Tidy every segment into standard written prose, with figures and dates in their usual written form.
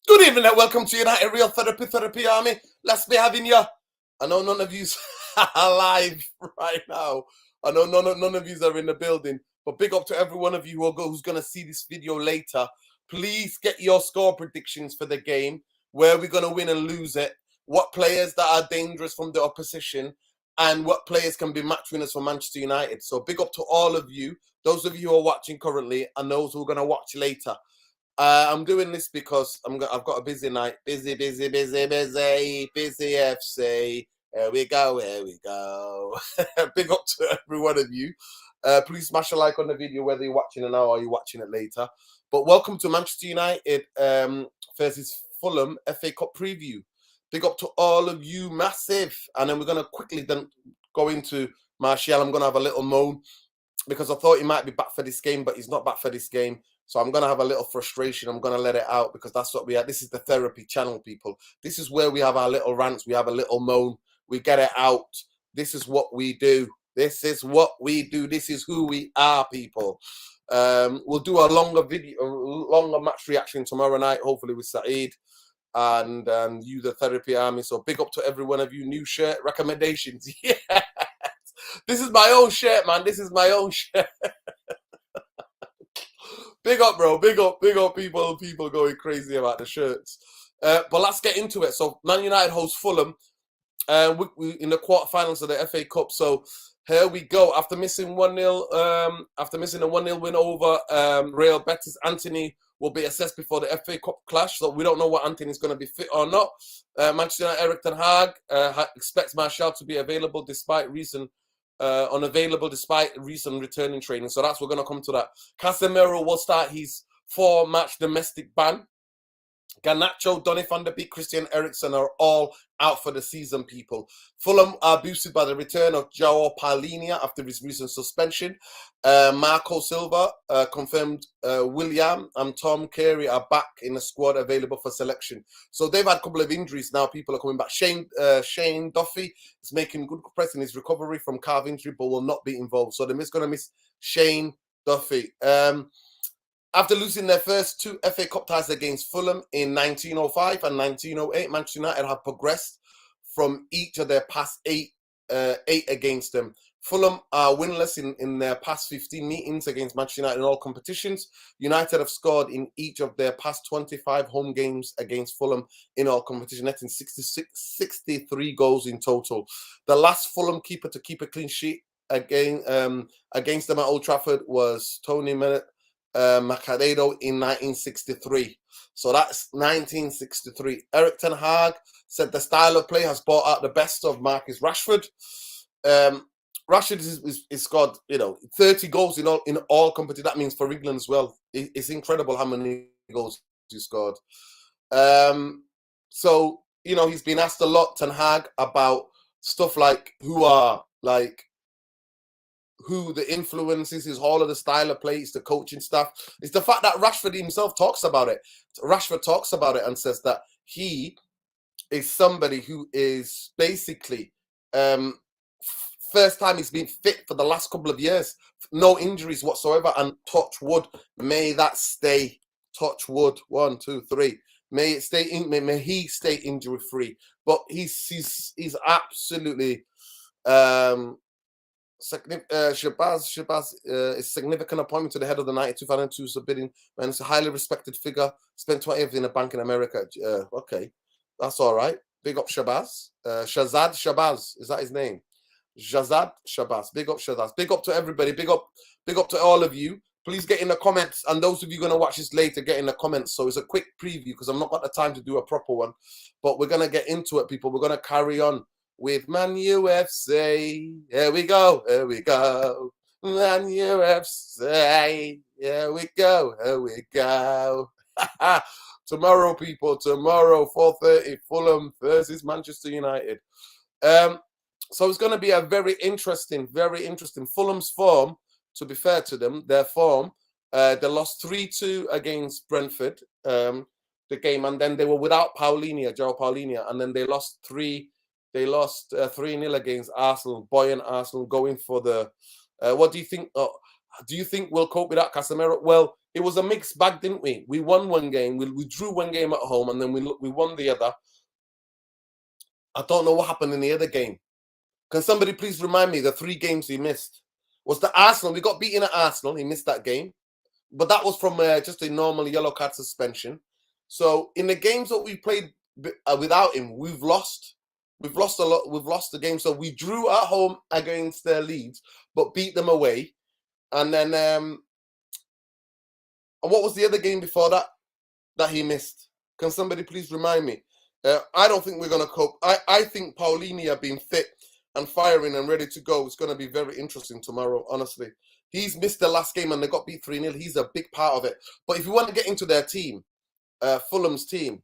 Good evening and welcome to United Real Therapy Army. Let's be having you. I know none of you's alive right now. I know none of yous are in the building. But big up to every one of you who's going to see this video later. Please get your score predictions for the game. Where we're going to win and lose it. What players that are dangerous from the opposition. And what players can be match winners for Manchester United. So big up to all of you. Those of you who are watching currently and those who are going to watch later. I'm doing this because I've got a busy night. Busy FC. Here we go. Big up to every one of you. Please smash a like on the video, whether you're watching it now or you're watching it later. But welcome to Manchester United versus Fulham FA Cup preview. Big up to all of you, massive. And then we're going to quickly then go into Martial. I'm going to have a little moan because I thought he might be back for this game, but he's not back for this game. So I'm going to have a little frustration. I'm going to let it out because that's what we are. This is the therapy channel, people. This is where we have our little rants. We have a little moan. We get it out. This is what we do. This is what we do. This is who we are, people. We'll do a longer video, a longer match reaction tomorrow night, hopefully with Saeed and you, the therapy army. So big up to every one of you. New shirt recommendations. Yeah. This is my own shirt, man. This is my own shirt. Big up, bro. Big up people going crazy about the shirts. But let's get into it. So Man United host Fulham we in the quarterfinals of the FA Cup. So here we go. After missing 1-0, after missing a 1-0 win over Real Betis, Anthony will be assessed before the FA Cup clash. So we don't know what Anthony's going to be fit or not. Manchester United, Erik ten Hag expects Martial to be available despite recent unavailable despite recent returning training. So we're going to come to that. Casemiro will start his 4-match domestic ban. Garnacho, Donny van der Beek, Christian Eriksen are all out for the season, people. Fulham are boosted by the return of João Palhinha after his recent suspension. Marco Silva confirmed William and Tom Carey are back in the squad available for selection. So they've had a couple of injuries now. People are coming back. Shane Duffy is making good progress in his recovery from calf injury, but will not be involved. So they're going to miss Shane Duffy. After losing their first 2 FA Cup ties against Fulham in 1905 and 1908, Manchester United have progressed from each of their past 8 against them. Fulham are winless in their past 15 meetings against Manchester United in all competitions. United have scored in each of their past 25 home games against Fulham in all competitions, netting 63 goals in total. The last Fulham keeper to keep a clean sheet against them at Old Trafford was Tony Macaredo in 1963. So that's 1963. Erik ten Hag said the style of play has brought out the best of Marcus Rashford. Rashford is scored, 30 goals in all competitions. That means for England as well. It's incredible how many goals he scored. So he's been asked a lot, ten Hag, about stuff like who the influences is, all of the style of play, it's the coaching staff. It's the fact that Rashford himself talks about it. Rashford talks about it and says that he is somebody who is basically first time he's been fit for the last couple of years. No injuries whatsoever, and touch wood, may that stay. Touch wood, 1, 2, 3. May it stay may he stay injury free. But he's absolutely Shabazz is significant appointment to the head of the 2002 subbidding, and it's a highly respected figure. Spent 20 years in a bank in America. Okay, that's all right. Big up Shabazz. Shazad Shabazz, is that his name? Shazad Shabazz. Big up Shazad. Big up to everybody. Big up to all of you. Please get in the comments, and those of you going to watch this later, get in the comments. So it's a quick preview because I've not got the time to do a proper one, but we're going to get into it, people. We're going to carry on with Man UFC. Here we go. Man UFC. Here we go. Tomorrow, people. Tomorrow, 4:30, Fulham versus Manchester United. So it's going to be a very interesting. Fulham's form, to be fair to them, their form, they lost 3-2 against Brentford, the game, and then they were without João Palhinha, and then they lost 3-0 against Arsenal, buoyant Arsenal, going for the. What do you think? Do you think we'll cope without Casemiro? Well, it was a mixed bag, didn't we? We won one game, we drew one game at home, and then we won the other. I don't know what happened in the other game. Can somebody please remind me the 3 games he missed? Was the Arsenal? We got beaten at Arsenal. He missed that game, but that was from just a normal yellow card suspension. So in the games that we played without him, we've lost. We've lost a lot. We've lost the game. So we drew at home against Leeds, but beat them away. And then, what was the other game before that he missed? Can somebody please remind me? I don't think we're going to cope. I think Paulinia being fit and firing and ready to go is going to be very interesting tomorrow, honestly. He's missed the last game and they got beat 3-0. He's a big part of it. But if you want to get into their team, Fulham's team,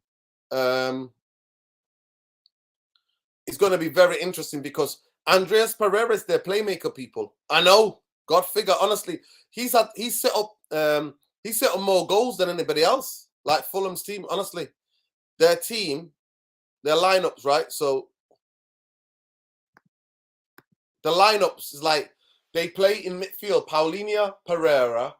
it's going to be very interesting because Andreas Pereira is their playmaker, people. I know, God figure, honestly, he's set up more goals than anybody else, like Fulham's team, honestly. Their team, their lineups, right? So the lineups is like they play in midfield, Paulinia, Pereira,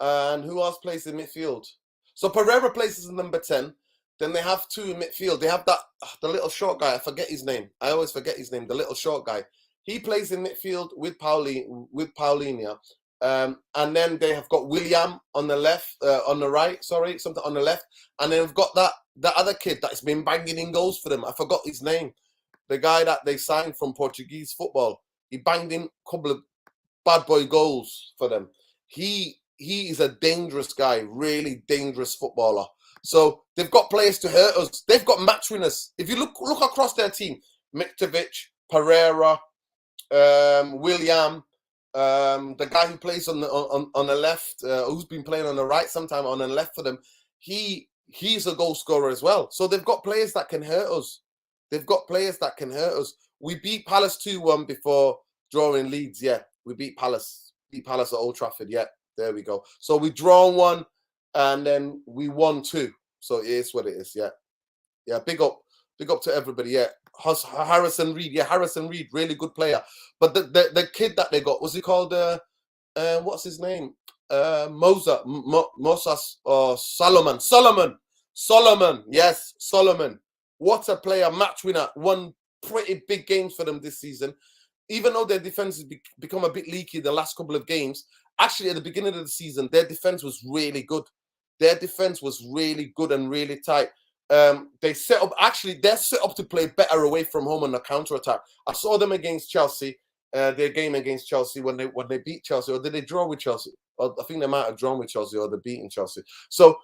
and who else plays in midfield? So Pereira plays as number 10. Then they have 2 in midfield. They have the little short guy. I forget his name. I always forget his name. The little short guy. He plays in midfield with Paulinia. And then they have got William on the left, on the right. Sorry, something on the left. And then they've got that other kid that's been banging in goals for them. I forgot his name. The guy that they signed from Portuguese football. He banged in a couple of bad boy goals for them. He is a dangerous guy, really dangerous footballer. So they've got players to hurt us. They've got match winners. If you look across their team, Miktovic, Pereira, William, the guy who plays on the left, who's been playing on the right sometime on the left for them, he's a goal scorer as well. So they've got players that can hurt us. They've got players that can hurt us. We beat Palace 2-1 before drawing Leeds. Yeah, we beat Palace. Beat Palace at Old Trafford. Yeah, there we go. So we drawn 1 and then we won 2. So it is what it is. Yeah. Yeah, big up to everybody. Yeah. Harrison Reed. Yeah, Harrison Reed, really good player. But the kid that they got, was he called what's his name? Moses or Solomon. Yes, Solomon. What a player, match winner. Won pretty big games for them this season. Even though their defense has become a bit leaky the last couple of games, actually at the beginning of the season, their defense was really good. Their defense was really good and really tight. They're set up to play better away from home on the counter-attack. I saw them against Chelsea, their game against Chelsea when they beat Chelsea, or did they draw with Chelsea? Or I think they might have drawn with Chelsea, or they're beating Chelsea. So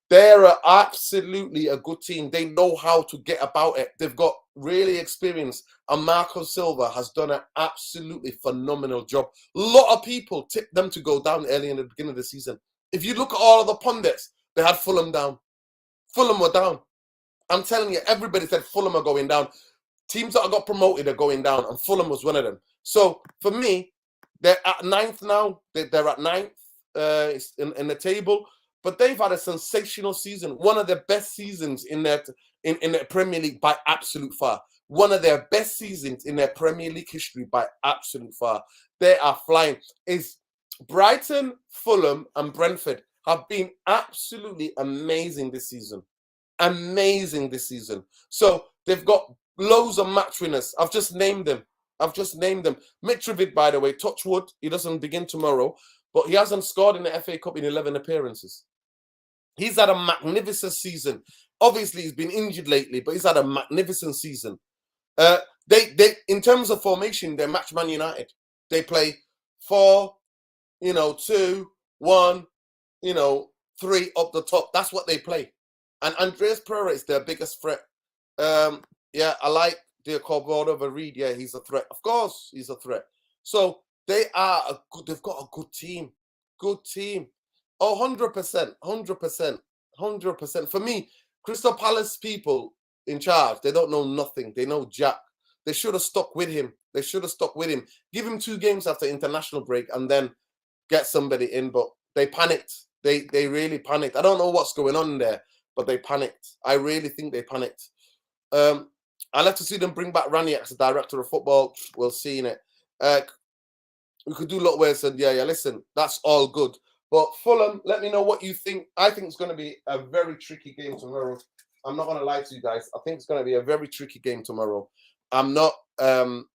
they're absolutely a good team. They know how to get about it. They've got really experience. And Marco Silva has done an absolutely phenomenal job. A lot of people tipped them to go down early in the beginning of the season. If you look at all of the pundits, they had Fulham down. Fulham were down. I'm telling you, everybody said Fulham are going down. Teams that got promoted are going down, and Fulham was one of them. So for me, they're at 9th now. They're at 9th in the table, but they've had a sensational season. One of their best seasons in the Premier League by absolute far. One of their best seasons in their Premier League history by absolute far. They are flying. Is Brighton, Fulham, and Brentford have been absolutely amazing this season. Amazing this season. So they've got loads of match winners. I've just named them. Mitrovic, by the way, touch wood, he doesn't begin tomorrow, but he hasn't scored in the FA Cup in 11 appearances. He's had a magnificent season. Obviously, he's been injured lately, but he's had a magnificent season. They in terms of formation, they match Man United. They play 4, 2, 1, 3 up the top. That's what they play. And Andreas Pereira is their biggest threat. Yeah, I like the Cordoba Reed. Yeah, he's a threat. Of course, he's a threat. So they've got a good team. Good team. Oh, 100%. 100%. For me, Crystal Palace people in charge, they don't know nothing. They know Jack. They should have stuck with him. Give him 2 games after international break and then get somebody in. But they panicked. They really panicked. I don't know what's going on there, but they panicked. I really think they panicked. I'd like to see them bring back Ranić as the director of football. We'll see in it. We could do a lot worse. And yeah, listen, that's all good. But Fulham, let me know what you think. I think it's going to be a very tricky game tomorrow. I'm not going to lie to you guys. I think it's going to be a very tricky game tomorrow. I'm not um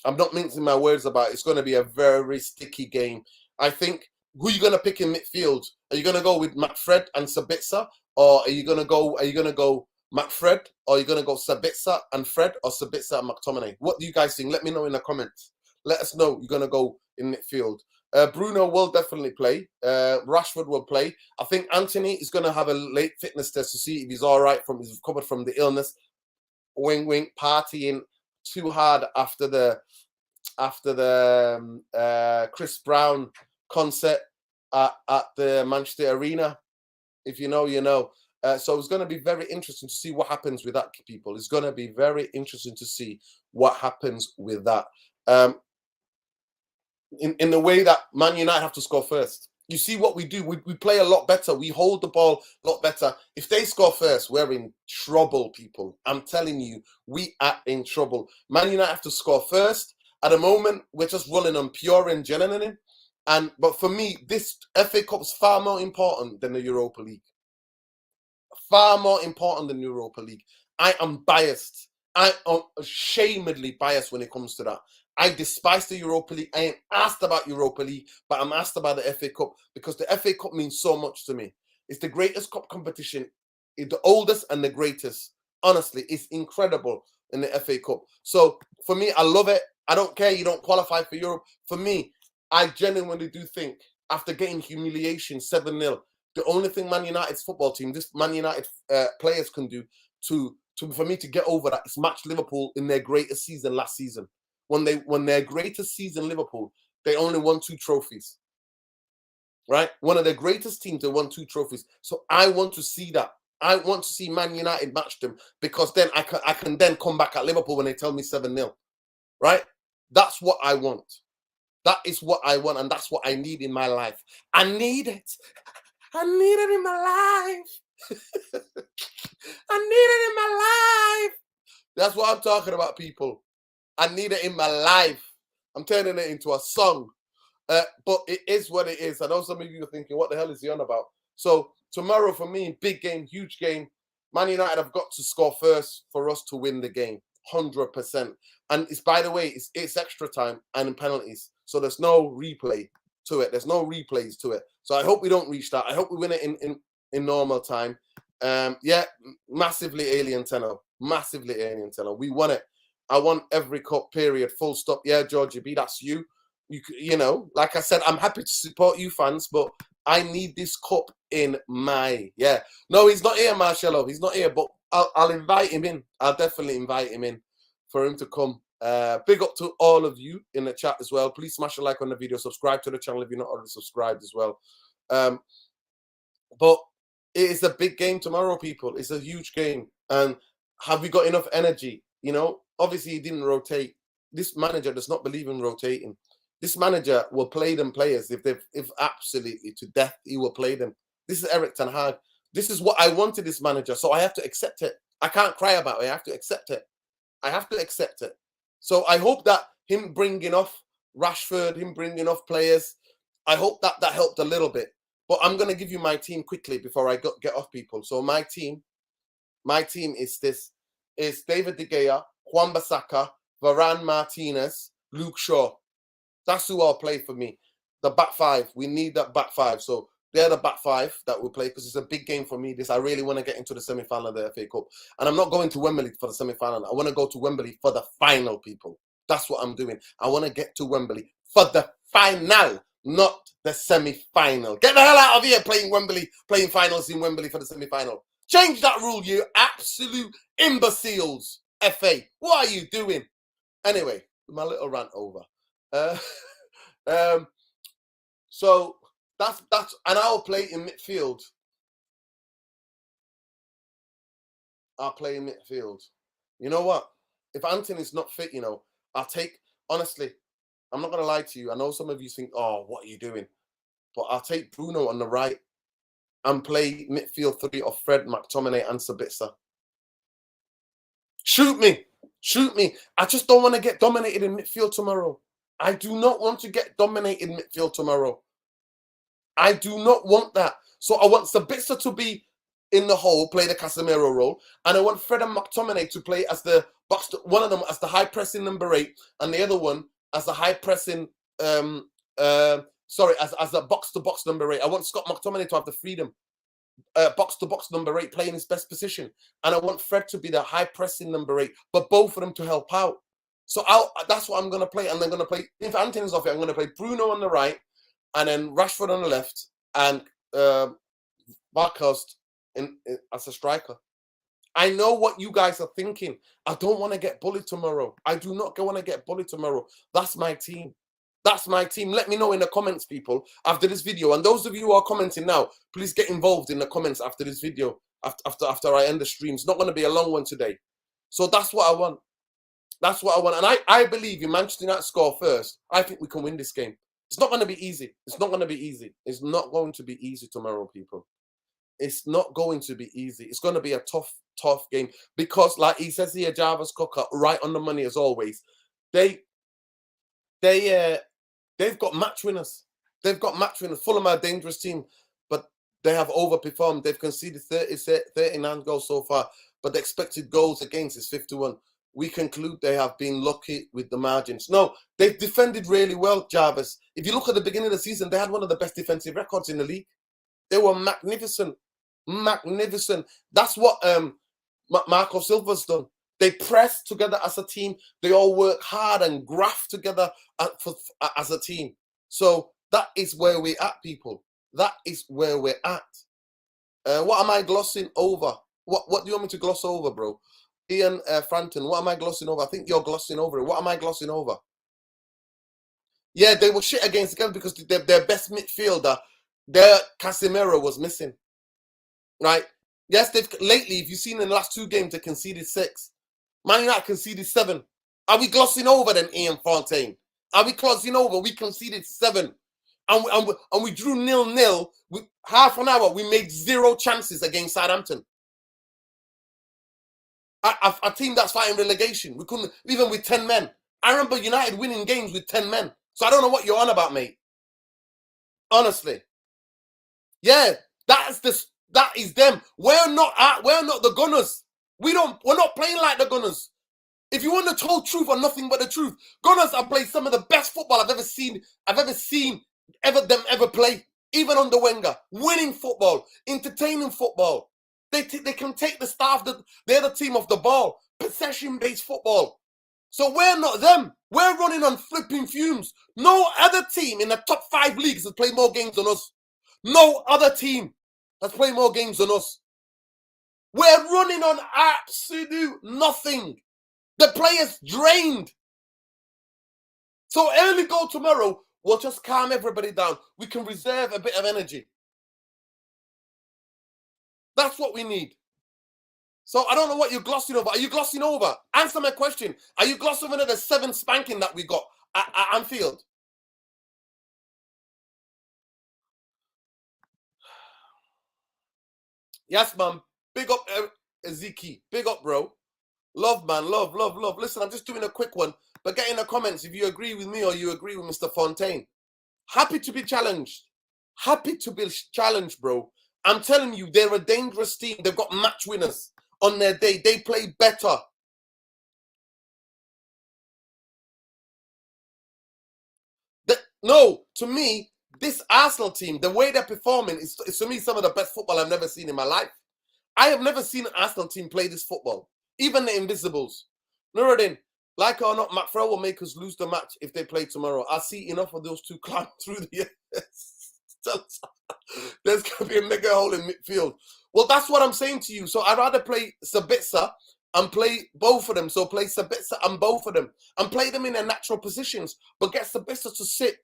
I'm not mincing my words about it. It's going to be a very sticky game. I think who are you going to pick in midfield? Are you going to go with McFred and Sabitzer, or are you going to go McFred, or are you going to go Sabitzer and Fred, or Sabitzer and McTominay? What do you guys think? Let me know in the comments. Let us know you're going to go in midfield. Bruno will definitely play. Rashford will play. I think Anthony is going to have a late fitness test to see if he's all right from he's recovered from the illness. Wing wing, partying too hard after the Chris Brown concert at the Manchester Arena. If you know, you know. So it's going to be very interesting to see what happens with that, people. It's going to be very interesting to see what happens with that. In the way that Man United have to score first. You see what we do. We play a lot better. We hold the ball a lot better. If they score first, we're in trouble, people. I'm telling you, we are in trouble. Man United have to score first. At the moment, we're just running on pure adrenaline. But for me, this FA Cup is far more important than the Europa League. Far more important than Europa League. I am biased. I am ashamedly biased when it comes to that. I despise the Europa League. I ain't asked about Europa League, but I'm asked about the FA Cup because the FA Cup means so much to me. It's the greatest cup competition. It's the oldest and the greatest. Honestly, it's incredible in the FA Cup. So for me, I love it. I don't care you don't qualify for Europe. For me, I genuinely do think after getting humiliation 7-0, the only thing Man United's football team, this Man United players can do for me to get over that is match Liverpool in their greatest season last season. When their greatest season, Liverpool, they only won 2 trophies. Right? One of their greatest teams, they won 2 trophies. So I want to see that. I want to see Man United match them because then I can then come back at Liverpool when they tell me 7-0. Right? That's what I want. That is what I want, and that's what I need in my life. I need it. I need it in my life. I need it in my life. That's what I'm talking about, people. I need it in my life. I'm turning it into a song. But it is what it is. I know some of you are thinking, what the hell is he on about? So tomorrow for me, big game, huge game. Man United have got to score first for us to win the game. 100%. And it's, by the way, it's extra time and in penalties. So there's no replay to it. There's no replays to it. So I hope we don't reach that. I hope we win it in normal time. Yeah, massively alien tenor. Massively alien tenor. We won it. I want every cup, period. Full stop. Yeah, Georgie B, that's you. You know, like I said, I'm happy to support you fans, but I need this cup in my, yeah. No, he's not here, Marcelo. He's not here, but I'll invite him in. I'll definitely invite him in for him to come. Big up to all of you in the chat as well. Please smash a like on the video. Subscribe to the channel if you're not already subscribed as well. But it is a big game tomorrow, people. It's a huge game. And have we got enough energy? You know, obviously he didn't rotate. This manager does not believe in rotating. This manager will play them players if absolutely to death, he will play them. This is Eric Ten Hag. This is what I wanted this manager, so I have to accept it. I can't cry about it. I have to accept it. I have to accept it. So I hope that him bringing off Rashford, him bringing off players, I hope that helped a little bit. But I'm going to give you my team quickly before I get off, people. So my team is this. It's David De Gea, Wan-Bissaka, Varane, Martinez, Luke Shaw. That's who I'll play for me. The back 5. We need that back 5. So they're the back 5 that will play because it's a big game for me. I really want to get into the semi-final of the FA Cup. And I'm not going to Wembley for the semi-final. I want to go to Wembley for the final, people. That's what I'm doing. I want to get to Wembley for the final, not the semi-final. Get the hell out of here playing Wembley, playing finals in Wembley for the semi-final. Change that rule, you absolute imbeciles. FA, what are you doing? Anyway, my little rant over. So that's and I'll play in midfield. I'll play in midfield. You know what? If Anthony's not fit, you know, I'll take, honestly, I'm not gonna lie to you. I know some of you think, oh, what are you doing? But I'll take Bruno on the right and play midfield 3 of Fred, McTominay, and Sabitzer. Shoot me. Shoot me. I just don't want to get dominated in midfield tomorrow. I do not want to get dominated in midfield tomorrow. I do not want that. So I want Sabitzer to be in the hole, play the Casemiro role, and I want Fred and McTominay to play as the box. One of them as the high pressing number 8, and the other one as the high pressing. As a box to box number 8. I want Scott McTominay to have the freedom. Box to box number 8, playing his best position, and I want Fred to be the high pressing number 8, but both of them to help out. So that's what I'm going to play, and I'm going to play. If Anthony's off it, I'm going to play Bruno on the right, and then Rashford on the left, and Barkhorst as a striker. I know what you guys are thinking. I don't want to get bullied tomorrow. I do not want to get bullied tomorrow. That's my team. That's my team. Let me know in the comments, people, after this video. And those of you who are commenting now, please get involved in the comments after this video, after I end the stream. It's not going to be a long one today. So that's what I want. That's what I want. And I believe if Manchester United score first, I think we can win this game. It's not going to be easy. It's not going to be easy. It's not going to be easy tomorrow, people. It's not going to be easy. It's going to be a tough game. Because, like he says here, Jarvis Cocker, right on the money as always. They've got match winners. They've got match winners. Fulham are a dangerous team, but they have overperformed. They've conceded 39 goals so far, but the expected goals against is 51. We conclude they have been lucky with the margins. No, they've defended really well, Jarvis. If you look at the beginning of the season, they had one of the best defensive records in the league. They were magnificent. Magnificent. That's what Marco Silva's done. They press together as a team. They all work hard and graft together as a team. So that is where we're at, people. That is where we're at. What am I glossing over? What do you want me to gloss over, bro? Ian Franton, what am I glossing over? I think you're glossing over it. What am I glossing over? Yeah, they were shit against together because their best midfielder, their Casemiro, was missing. Right? Yes, lately, if you've seen in the last 2 games, they conceded 6. Man United conceded 7. Are we glossing over then, Ian Fontaine? Are we glossing over? We conceded 7. And we drew 0-0. Half an hour, we made 0 chances against Southampton. A team that's fighting relegation. We couldn't, even with 10 men. I remember United winning games with 10 men. So I don't know what you're on about, mate. Honestly. Yeah, that is them. We're not the Gunners. We're not playing like the Gunners. If you want the total truth or nothing but the truth, Gunners have played some of the best football I've ever seen ever play. Even under Wenger, winning football, entertaining football. They can take the staff, they're the team of the ball, possession-based football. So we're not them. We're running on flipping fumes. No other team in the top 5 leagues has played more games than us. No other team has played more games than us. We're running on absolute nothing. The players drained. So early goal tomorrow will just calm everybody down. We can reserve a bit of energy. That's what we need. So I don't know what you're glossing over. Are you glossing over? Answer my question. Are you glossing over the 7 spanking that we got at Anfield? Yes, man. Big up, Ezeki. Big up, bro. Love, man. Love, love, love. Listen, I'm just doing a quick one. But get in the comments if you agree with me or you agree with Mr. Fontaine. Happy to be challenged. Happy to be challenged, bro. I'm telling you, they're a dangerous team. They've got match winners on their day. They play better. No, to me, this Arsenal team, the way they're performing is to me some of the best football I've never seen in my life. I have never seen an Arsenal team play this football. Even the Invisibles. Nuruddin, like or not, McFrell will make us lose the match if they play tomorrow. I see enough of those 2 climb through the years. There's going to be a mega hole in midfield. Well, that's what I'm saying to you. So I'd rather play Sabitzer and play both of them. So play Sabitzer and both of them. And play them in their natural positions. But get Sabitzer to sit.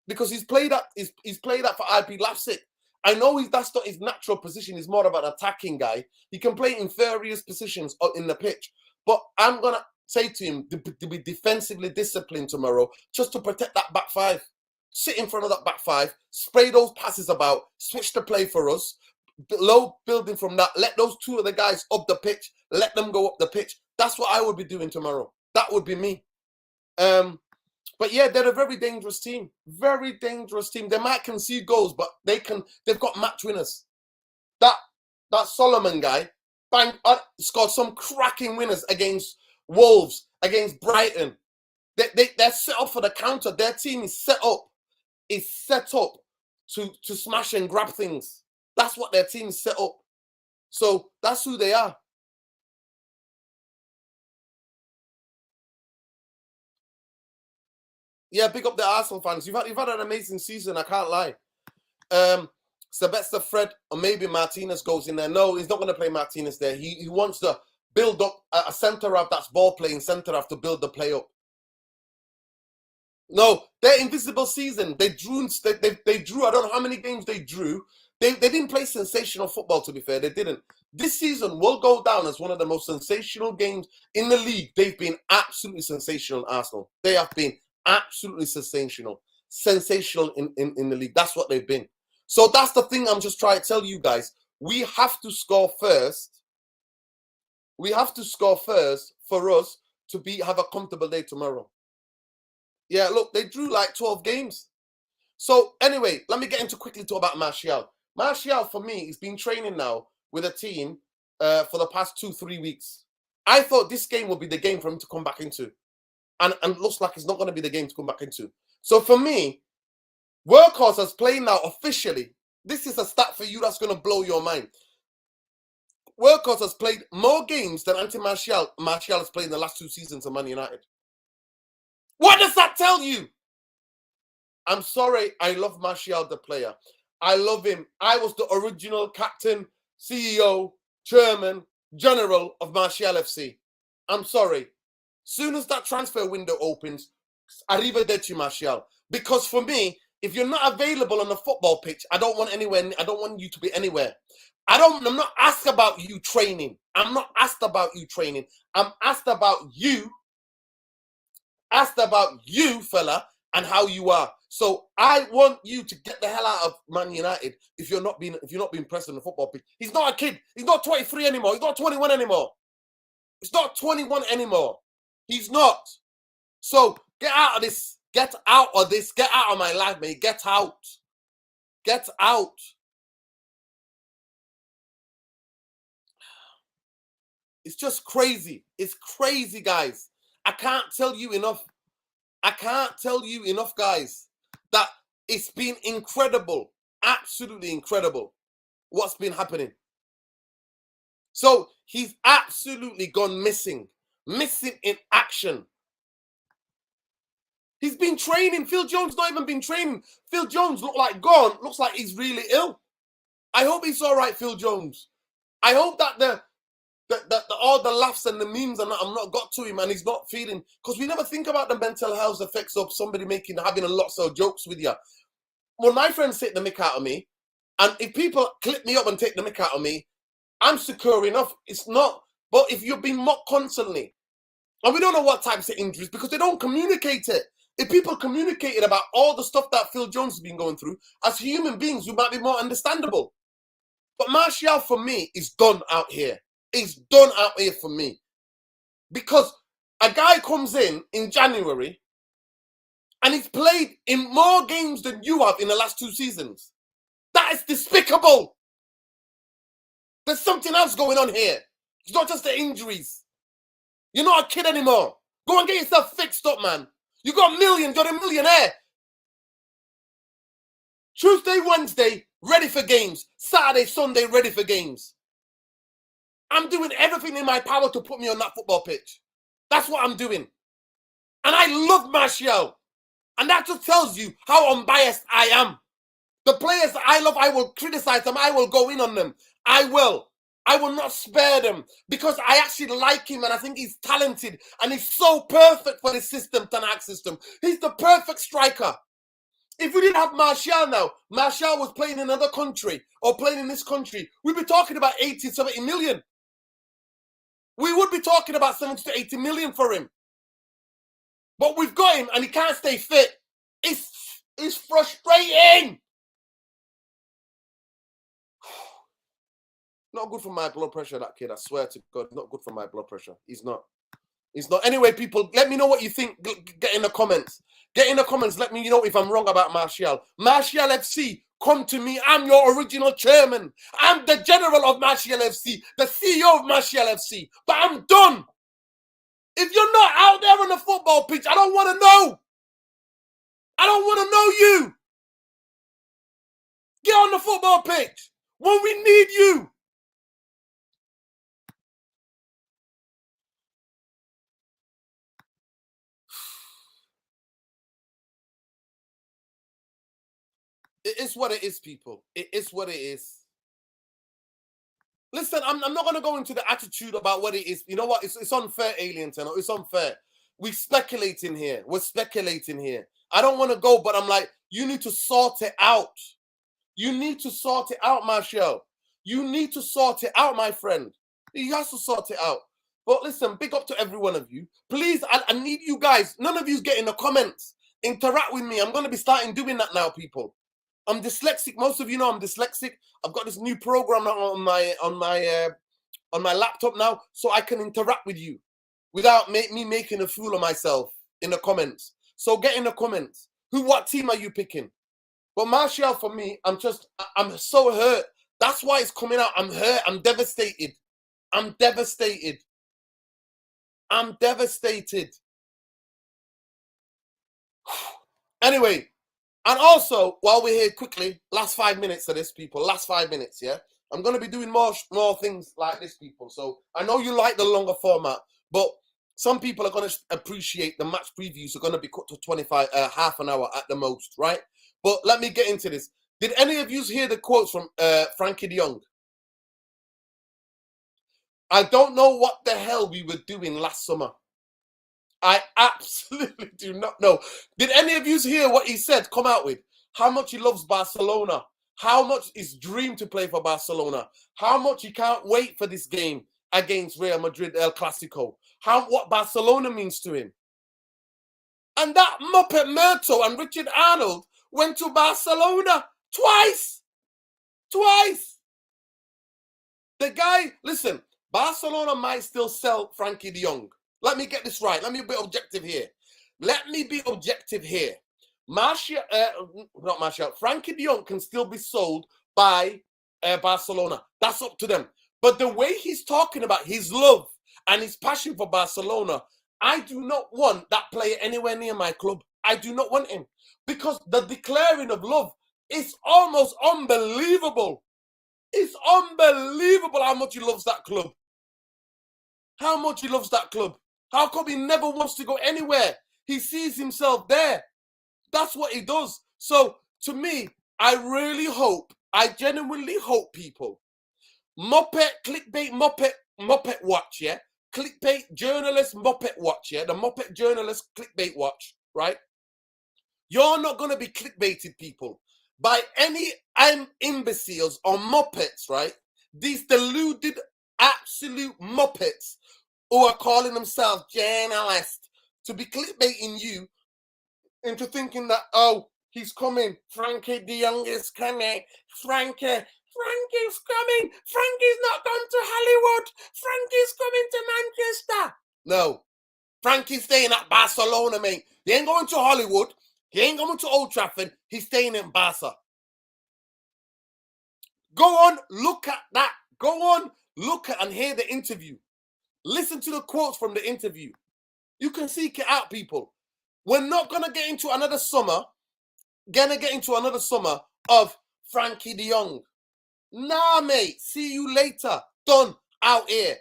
Because he's played that for RB Leipzig. I know that's not his natural position. He's more of an attacking guy. He can play in various positions in the pitch. But I'm going to say to him to be defensively disciplined tomorrow just to protect that back 5. Sit in front of that back 5. Spray those passes about. Switch the play for us. Low building from that. Let those 2 of the guys up the pitch. Let them go up the pitch. That's what I would be doing tomorrow. That would be me. But yeah, they're a very dangerous team. Very dangerous team. They might concede goals, but they've got match winners. That Solomon guy, bang, scored some cracking winners against Wolves, against Brighton. They're set up for the counter. Their team is set up. To smash and grab things. That's what their team is set up. So that's who they are. Yeah, big up the Arsenal fans. You've had an amazing season. I can't lie. Sylvester Fred or maybe Martinez goes in there. No, he's not going to play Martinez there. He wants to build up a centre half that's ball playing centre half to build the play up. No, their invisible season. They drew. They drew. I don't know how many games they drew. They didn't play sensational football. To be fair, they didn't. This season will go down as one of the most sensational games in the league. They've been absolutely sensational. Arsenal. They have been absolutely sensational in the league. That's what they've been. So that's the thing I'm just trying to tell you guys. We have to score first. We have to score first for us to have a comfortable day tomorrow. Yeah, look, they drew like 12 games. So anyway, let me get into quickly talk about Martial. Martial, for me, he's been training now with a team for the past 2-3 weeks. I thought this game would be the game for him to come back into. And looks like it's not going to be the game to come back into. So for me, Workhorse has played now officially. This is a stat for you that's going to blow your mind. Workhorse has played more games than Martial has played in the last 2 seasons of Man United. What does that tell you? I'm sorry, I love Martial, the player. I love him. I was the original captain, CEO, chairman, general of Martial FC. I'm sorry. Soon as that transfer window opens, arrivederci Martial. Because for me, if you're not available on the football pitch, I don't want you to be anywhere. I'm not asked about you training. I'm not asked about you training. I'm asked about you, fella, and how you are. So I want you to get the hell out of Man United if you're not being pressed on the football pitch. He's not a kid. He's not 23 anymore. He's not 21 anymore. He's not 21 anymore. He's not. So get out of this. Get out of this. Get out of my life, mate. Get out. Get out. It's just crazy. It's crazy, guys. I can't tell you enough. I can't tell you enough, guys, that it's been incredible. Absolutely incredible what's been happening. So he's absolutely gone missing. Missing in action. He's been training. Phil Jones not even been training. Phil Jones looks like he's really ill. I hope he's all right, Phil Jones. I hope that all the laughs and the memes and that have not got to him and he's not feeling, because we never think about the mental health effects of somebody having a lot of jokes with you. When my friends take the mick out of me, and if people clip me up and take the mick out of me, I'm secure enough. It's not. But if you're being mocked constantly, and we don't know what types of injuries because they don't communicate it. If people communicated about all the stuff that Phil Jones has been going through, as human beings, we might be more understandable. But Martial, for me, is done out here. He's done out here for me. Because a guy comes in January and he's played in more games than you have in the last 2 seasons. That is despicable. There's something else going on here. It's not just the injuries. You're not a kid anymore. Go and get yourself fixed up, man. You got millions. You're a millionaire. Tuesday, Wednesday, ready for games. Saturday, Sunday, ready for games. I'm doing everything in my power to put me on that football pitch. That's what I'm doing. And I love Martial. And that just tells you how unbiased I am. The players that I love, I will criticize them. I will go in on them. I will not spare them because I actually like him and I think he's talented and he's so perfect for this system, Ten Hag system. He's the perfect striker. If we didn't have Martial now, Martial was playing in another country or playing in this country, we'd be talking about 80, 70 million. We would be talking about 70 to 80 million for him. But we've got him and he can't stay fit. It's frustrating. Not good for my blood pressure, that kid. I swear to God, not good for my blood pressure. He's not. It's not. Anyway, people, let me know what you think. Get in the comments. Get in the comments. Let me know if I'm wrong about Martial. Martial FC, come to me. I'm your original chairman. I'm the general of Martial FC, the CEO of Martial FC. But I'm done. If you're not out there on the football pitch, I don't want to know. I don't want to know you. Get on the football pitch when we need you. It is what it is, people. It is what it is. Listen, I'm not going to go into the attitude about what it is. You know what? It's unfair, Alien Tenor. It's unfair. We're speculating here. We're speculating here. I don't want to go, but I'm like, you need to sort it out. You need to sort it out, Martial. You need to sort it out, my friend. He has to sort it out. But listen, big up to every one of you. Please, I need you guys. None of you get in the comments. Interact with me. I'm going to be starting doing that now, people. I'm dyslexic. Most of you know I'm dyslexic. I've got this new program on my laptop now, so I can interact with you without me making a fool of myself in the comments. So get in the comments. What team are you picking? But Martial, for me, I'm so hurt. That's why it's coming out. I'm hurt. I'm devastated. I'm devastated. I'm devastated. Anyway. And also, while we're here, quickly, last 5 minutes of this, people. Last 5 minutes, yeah? I'm going to be doing more things like this, people. So I know you like the longer format, but some people are going to appreciate the match previews are going to be cut to half an hour at the most, right? But let me get into this. Did any of you hear the quotes from Frankie de Jong? I don't know what the hell we were doing last summer. I absolutely do not know. Did any of you hear what he said? Come out with how much he loves Barcelona, how much his dream to play for Barcelona, how much he can't wait for this game against Real Madrid, El Clasico, what Barcelona means to him. And that Muppet Murto and Richard Arnold went to Barcelona twice. Twice. The guy, listen, Barcelona might still sell Frankie de Jong. Let me get this right. Let me be objective here. Let me be objective here. Frankie de Jong can still be sold by Barcelona. That's up to them. But the way he's talking about his love and his passion for Barcelona, I do not want that player anywhere near my club. I do not want him. Because the declaring of love is almost unbelievable. It's unbelievable how much he loves that club. How much he loves that club. How come he never wants to go anywhere? He sees himself there. That's what he does. So, to me, I really hope, I genuinely hope, people, clickbait, Muppet watch, yeah? Clickbait journalist, Muppet watch, yeah? The Muppet journalist, clickbait watch, right? You're not going to be clickbaited, people, by any imbeciles or Muppets, right? These deluded, absolute Muppets who are calling themselves journalists to be clickbaiting you into thinking that, oh, he's coming. Frankie de Jong is coming. Frankie's coming. Frankie's not gone to Hollywood. Frankie's coming to Manchester. No. Frankie's staying at Barcelona, mate. He ain't going to Hollywood. He ain't going to Old Trafford. He's staying in Barca. Go on, look at that. Go on, look at and hear the interview. Listen to the quotes from the interview. You can seek it out, people. We're not going to get into another summer. Of Frankie de Jong. Nah, mate. See you later. Done. Out here.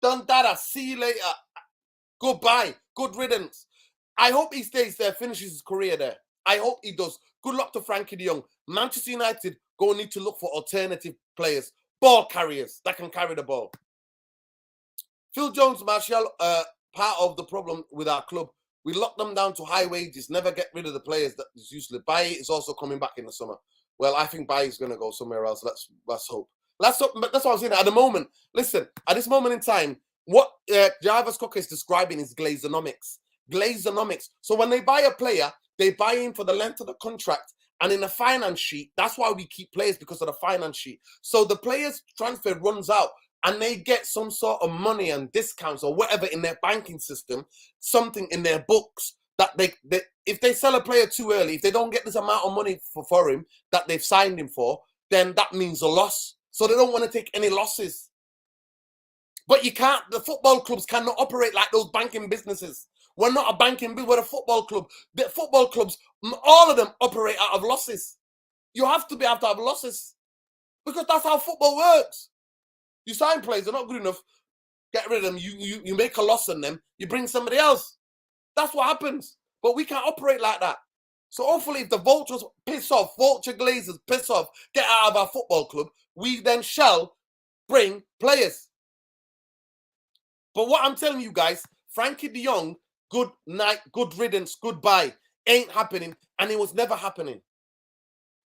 Done dada. See you later. Goodbye. Good riddance. I hope he stays there, finishes his career there. I hope he does. Good luck to Frankie de Jong. Manchester United going to need to look for alternative players. Ball carriers that can carry the ball. Phil Jones, Martial, part of the problem with our club. We lock them down to high wages, never get rid of the players that is useless. Bailly is also coming back in the summer. Well, I think Bailly is going to go somewhere else. Let's hope. Let's hope. But that's what I'm saying. At the moment, listen, at this moment in time, what Jarvis Cocker is describing is Glazeronomics. Glazeronomics. So when they buy a player, they buy him for the length of the contract. And in the finance sheet, that's why we keep players, because of the finance sheet. So the players' transfer runs out and they get some sort of money and discounts or whatever in their banking system, something in their books that they if they sell a player too early, if they don't get this amount of money for him that they've signed him for, then that means a loss. So they don't want to take any losses. But you can't, the football clubs cannot operate like those banking businesses. We're not a banking business, we're a football club. The football clubs, all of them operate out of losses. You have to be able to have losses because that's how football works. You sign players, they're not good enough, get rid of them, you make a loss on them, you bring somebody else. That's what happens. But we can't operate like that. So hopefully if the vultures piss off, vulture glazers piss off, get out of our football club, we then shall bring players. But what I'm telling you guys, Frankie de Jong, good night, good riddance, goodbye, ain't happening, and it was never happening.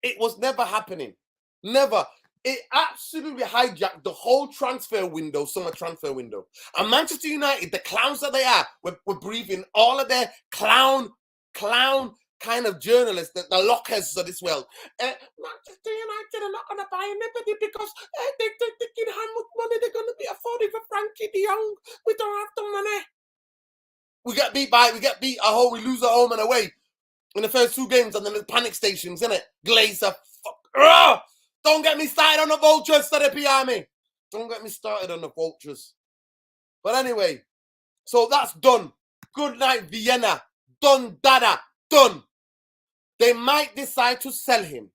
It was never happening. Never. It absolutely hijacked the whole transfer window, summer transfer window. And Manchester United, the clowns that they are, were breathing all of their clown kind of journalists, the lockers of this world. Manchester United are not going to buy anybody because they're thinking how much money they're going to be affording for Frankie de Jong. We don't have the money. We get beat at home, we lose at home and away in the first 2 games, and then the panic stations, innit? Glazer, fuck. Don't get me started on the vultures, Steady PR me. Don't get me started on the vultures. But anyway, so that's done. Good night, Vienna. Done, dada, done. They might decide to sell him.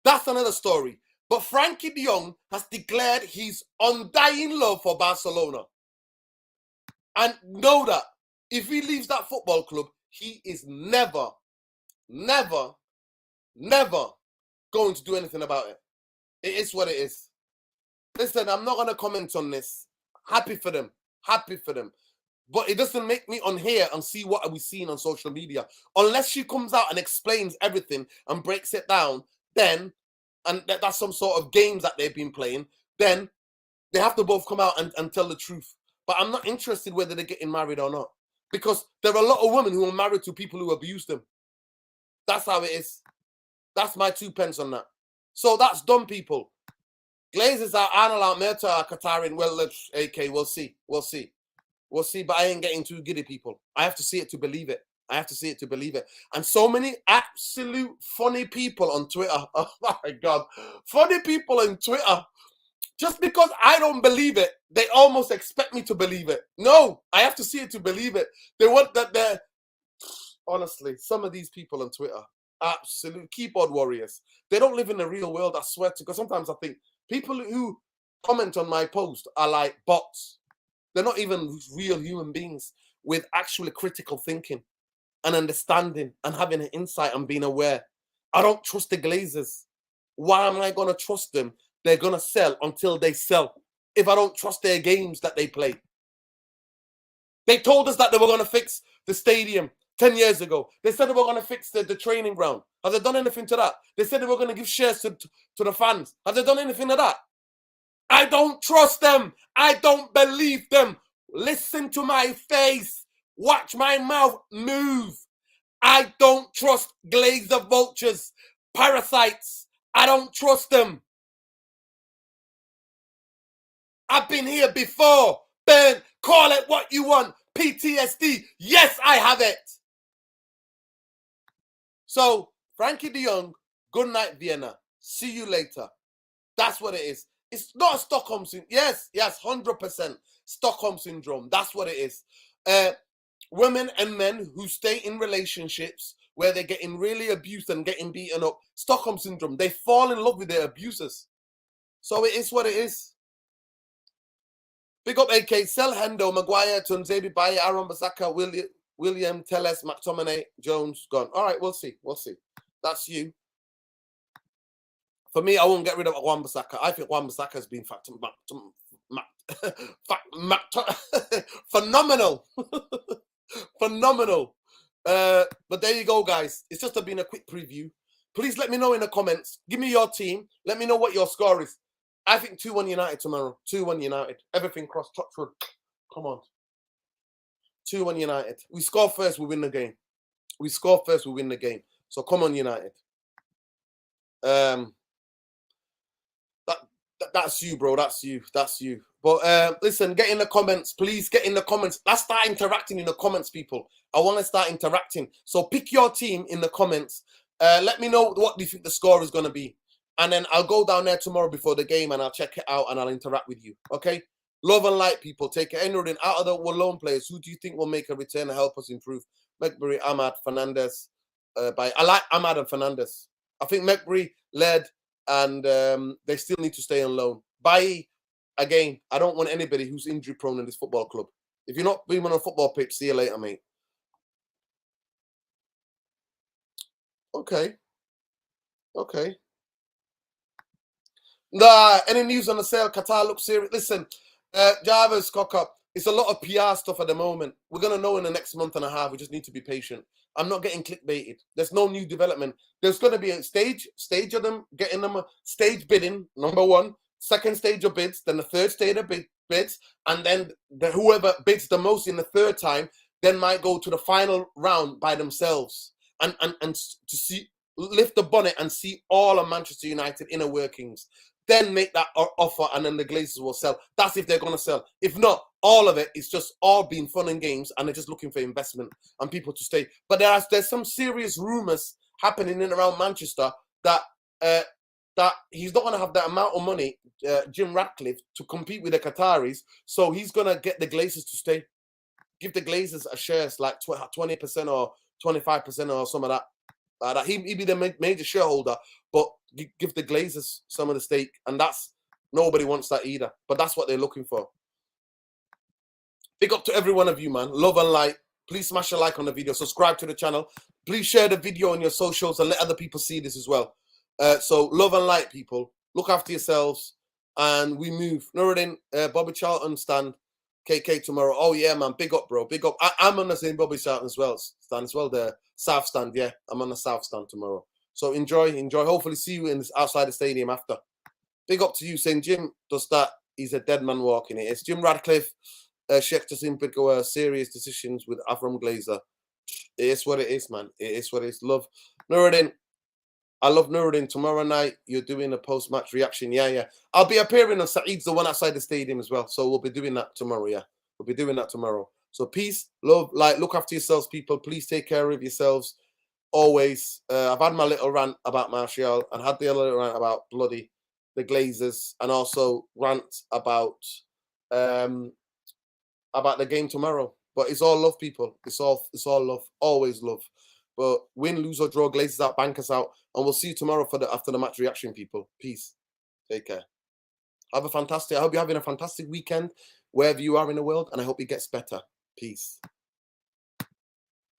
That's another story. But Frankie de Jong has declared his undying love for Barcelona. And know that if he leaves that football club, he is never going to do anything about it. It is what it is. Listen, I'm not going to comment on this. Happy for them. Happy for them. But it doesn't make me on here and see what are we seeing on social media. Unless she comes out and explains everything and breaks it down, then, and that's some sort of games that they've been playing, then they have to both come out and tell the truth. But I'm not interested whether they're getting married or not. Because there are a lot of women who are married to people who abuse them. That's how it is. That's my 2 pence on that. So that's done, people. Glazers are Arnold out, Merta are Qatarin. Well, AK, we'll see. We'll see. We'll see, but I ain't getting too giddy, people. I have to see it to believe it. I have to see it to believe it. And so many absolute funny people on Twitter. Oh, my God. Funny people on Twitter. Just because I don't believe it, they almost expect me to believe it. No, I have to see it to believe it. They want that they're... Honestly, some of these people on Twitter, absolute keyboard warriors. They don't live in the real world, I swear to. Because sometimes I think people who comment on my post are like bots. They're not even real human beings with actually critical thinking and understanding and having an insight and being aware. I don't trust the Glazers. Why am I going to trust them? They're going to sell until they sell. If I don't trust their games that they play. They told us that they were going to fix the stadium 10 years ago. They said they were going to fix the training ground. Have they done anything to that? They said they were going to give shares to the fans. Have they done anything to that? I don't trust them. I don't believe them. Listen to my face. Watch my mouth move. I don't trust Glazer vultures, parasites. I don't trust them. I've been here before. Ben, call it what you want. PTSD. Yes, I have it. So, Frankie de Jong, good night, Vienna. See you later. That's what it is. It's not a Stockholm syndrome. Yes, 100%. Stockholm syndrome. That's what it is. Women and men who stay in relationships where they're getting really abused and getting beaten up. Stockholm syndrome. They fall in love with their abusers. So it is what it is. Big up AK, Sel Hendo, Maguire, Tunzebi, Baye, Aaron Basaka, William, Telles, McTominay, Jones, gone. All right, we'll see. We'll see. That's you. For me, I won't get rid of Wan-Bissaka. I think Wan-Bissaka has been phenomenal. Phenomenal. But there you go, guys. It's just been a quick preview. Please let me know in the comments. Give me your team. Let me know what your score is. I think 2-1 United tomorrow. 2-1 United. Everything crossed touchwood. Come on. 2-1 United. We score first, we win the game. We score first, we win the game. So come on, United. That's you, bro. That's you. That's you. But listen, get in the comments. Please get in the comments. Let's start interacting in the comments, people. I want to start interacting. So pick your team in the comments. Let me know what do you think the score is going to be. And then I'll go down there tomorrow before the game and I'll check it out and I'll interact with you. Okay? Love and light, people. Take care. Anyone out of the loan players, who do you think will make a return and help us improve? McBurry, Ahmad, Fernandez. I like Ahmad and Fernandez. I think McBurry led and they still need to stay on loan. Bailly, again, I don't want anybody who's injury prone in this football club. If you're not being on a football pitch, see you later, mate. Okay. Okay. Nah, any news on the sale? Qatar looks serious. Listen, Jarvis, cock up. It's a lot of PR stuff at the moment. We're going to know in the next month and a half. We just need to be patient. I'm not getting clickbaited. There's no new development. There's going to be a stage of them, getting them, stage bidding, number one. Second stage of bids, then the third stage of bids. And then whoever bids the most in the third time, then might go to the final round by themselves. And to see, lift the bonnet and see all of Manchester United inner workings. Then make that offer and then the Glazers will sell. That's if they're going to sell. If not, all of it is just all being fun and games and they're just looking for investment and people to stay. But there's some serious rumours happening in and around Manchester that that he's not going to have that amount of money, Jim Ratcliffe, to compete with the Qataris. So he's going to get the Glazers to stay. Give the Glazers a shares like 20% or 25% or some of that. He'd be the major shareholder, but give the Glazers some of the stake, and nobody wants that either. But that's what they're looking for. Big up to every one of you, man. Love and light. Please smash a like on the video. Subscribe to the channel. Please share the video on your socials and let other people see this as well. So love and light, people. Look after yourselves, and we move. Nuruddin, Bobby Charlton stand. KK tomorrow. Oh yeah, man. Big up, bro. Big up. I'm on the same Bobby Charlton stand as well. The South stand. Yeah, I'm on the South stand tomorrow. So enjoy. Hopefully see you outside the stadium after. Big up to you, saying Jim does that. He's a dead man walking it. It's Jim Radcliffe. Sheikh Jassim Bidgoa, serious decisions with Avram Glazer. It is what it is, man. It is what it is. Love. Nuruddin. I love Nuruddin. Tomorrow night, you're doing a post-match reaction. Yeah. I'll be appearing on Saeed's, the one outside the stadium as well. So we'll be doing that tomorrow, yeah. We'll be doing that tomorrow. So peace, love, light. Look after yourselves, people. Please take care of yourselves. Always. I've had my little rant about Martial and had the other little rant about the Glazers, and also rant about the game tomorrow. But it's all love, people. It's all love. Always love. But win, lose or draw, Glazers out, bankers out. And we'll see you tomorrow for after the match reaction, people. Peace. Take care. I hope you're having a fantastic weekend wherever you are in the world, and I hope it gets better. Peace.